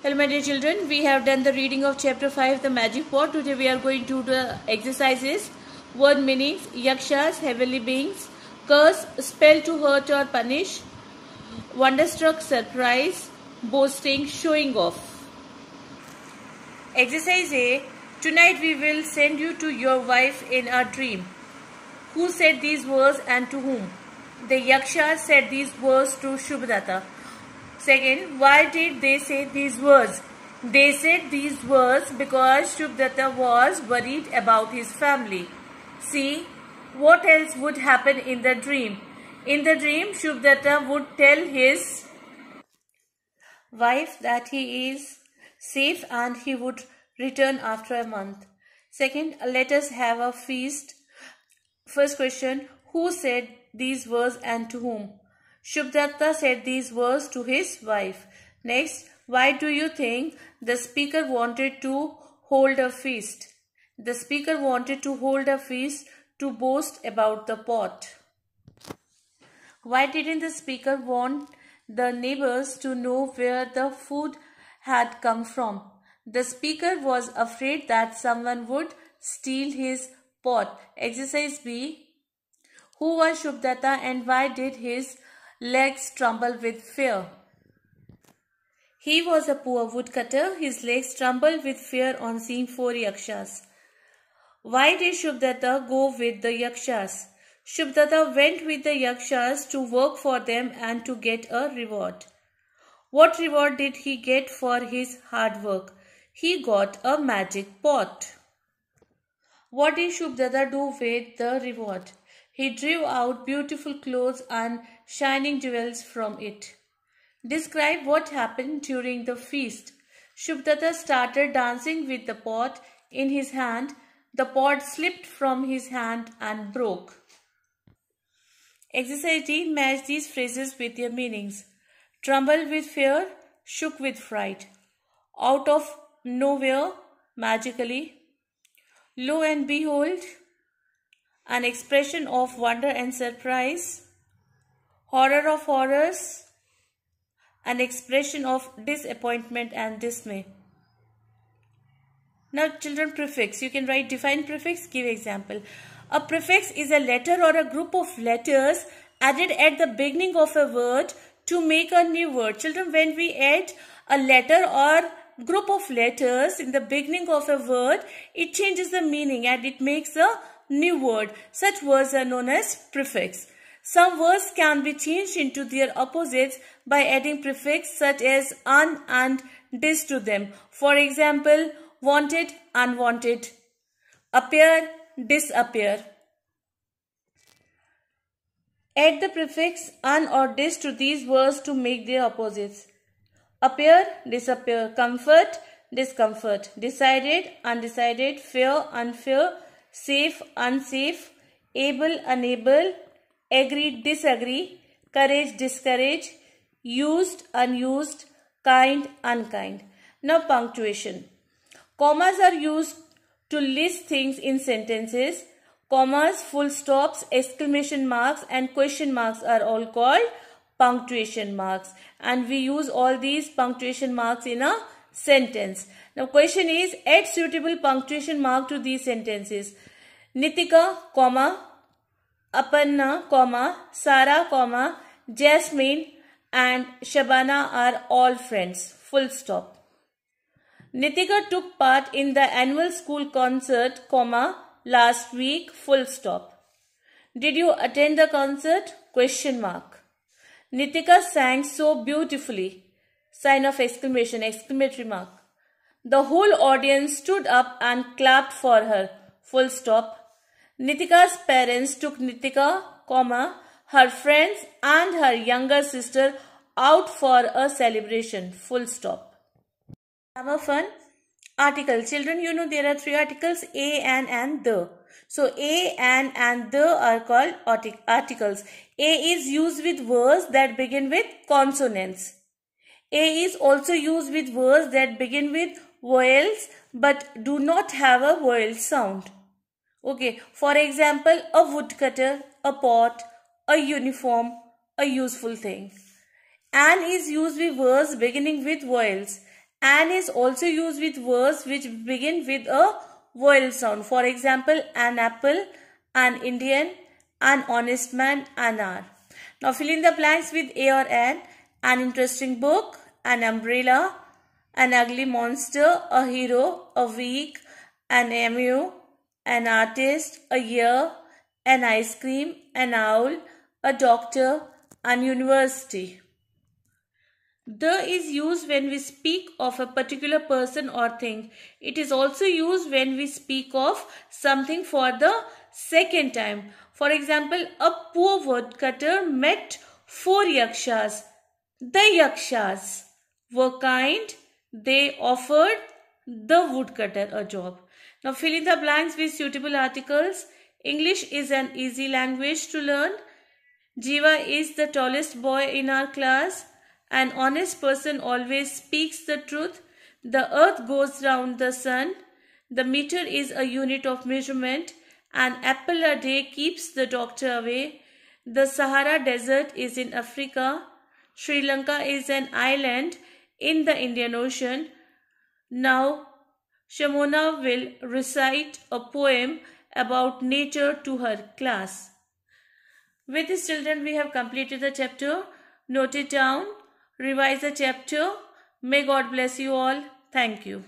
Hello my dear children, we have done the reading of chapter 5, the magic pot. Today we are going to do the exercises, word meanings, yakshas, heavenly beings, curse, spell to hurt or punish, wonderstruck, surprise, boasting, showing off. Exercise A. Tonight we will send you to your wife in a dream. Who said these words and to whom? The yakshas said these words to Shubhadatta. Second, why did they say these words? They said these words because Shubhadatta was worried about his family. See, what else would happen in the dream? In the dream, Shubhadatta would tell his wife that he is safe and he would return after a month. Second, let us have a feast. First question, who said these words and to whom? Shubhadatta said these words to his wife. Next, why do you think the speaker wanted to hold a feast? The speaker wanted to hold a feast to boast about the pot. Why didn't the speaker want the neighbors to know where the food had come from? The speaker was afraid that someone would steal his pot. Exercise B. Who was Shubhadatta and why did his legs tremble with fear? He was a poor woodcutter. His legs trembled with fear on seeing 4 yakshas. Why did Shubhadatta go with the yakshas? Shubhadatta went with the yakshas to work for them and to get a reward. What reward did he get for his hard work? He got a magic pot. What did Shubhadatta do with the reward? He drew out beautiful clothes and shining jewels from it. Describe what happened during the feast. Shubhadatta started dancing with the pot in his hand. The pot slipped from his hand and broke. Exercise D. Match these phrases with their meanings. Trembled with fear, shook with fright. Out of nowhere, magically. Lo and behold, an expression of wonder and surprise. Horror of horrors, an expression of disappointment and dismay. Now children, prefix. You can write define prefix, give example. A prefix is a letter or a group of letters added at the beginning of a word to make a new word. Children, when we add a letter or group of letters in the beginning of a word, it changes the meaning and it makes a new word. Such words are known as prefix. Some words can be changed into their opposites by adding prefix such as un and dis to them. For example, wanted, unwanted. Appear, disappear. Add the prefix un or dis to these words to make their opposites. Appear, disappear. Comfort, discomfort. Decided, undecided. Fair, unfair. Safe, unsafe. Able, unable. Agree, disagree. Courage, discourage. Used, unused. Kind, unkind. Now punctuation. Commas are used to list things in sentences. Commas, full stops, exclamation marks and question marks are all called punctuation marks. And we use all these punctuation marks in a sentence. Now question is, add suitable punctuation mark to these sentences. Nitika, comma, Aparna, comma, Sara, comma, Jasmine and Shabana are all friends. Full stop. Nitika took part in the annual school concert, comma, last week, full stop. Did you attend the concert? Question mark. Nitika sang so beautifully. Sign of exclamation, exclamatory mark. The whole audience stood up and clapped for her. Full stop. Nitika's parents took Nitika, comma, her friends and her younger sister out for a celebration. Full stop. Grammar fun. Article. Children, you know there are 3 articles, a, an and the. So a, an and the are called articles. A is used with words that begin with consonants. A is also used with words that begin with vowels but do not have a vowel sound. Okay, for example, a woodcutter, a pot, a uniform, a useful thing. An is used with words beginning with vowels. An is also used with words which begin with a vowel sound. For example, an apple, an Indian, an honest man, an hour. Now fill in the blanks with a or an interesting book, an umbrella, an ugly monster, a hero, a week, an emu, an artist, a year, an ice cream, an owl, a doctor, an university. The is used when we speak of a particular person or thing. It is also used when we speak of something for the second time. For example, a poor woodcutter met 4 yakshas. The yakshas were kind. They offered the woodcutter a job. Now fill in the blanks with suitable articles. English is an easy language to learn. Jiva is the tallest boy in our class. An honest person always speaks the truth. The earth goes round the sun. The meter is a unit of measurement. An apple a day keeps the doctor away. The Sahara Desert is in Africa. Sri Lanka is an island in the Indian Ocean. Now, Shamona will recite a poem about nature to her class. With this, children, we have completed the chapter. Note it down. Revise the chapter. May God bless you all. Thank you.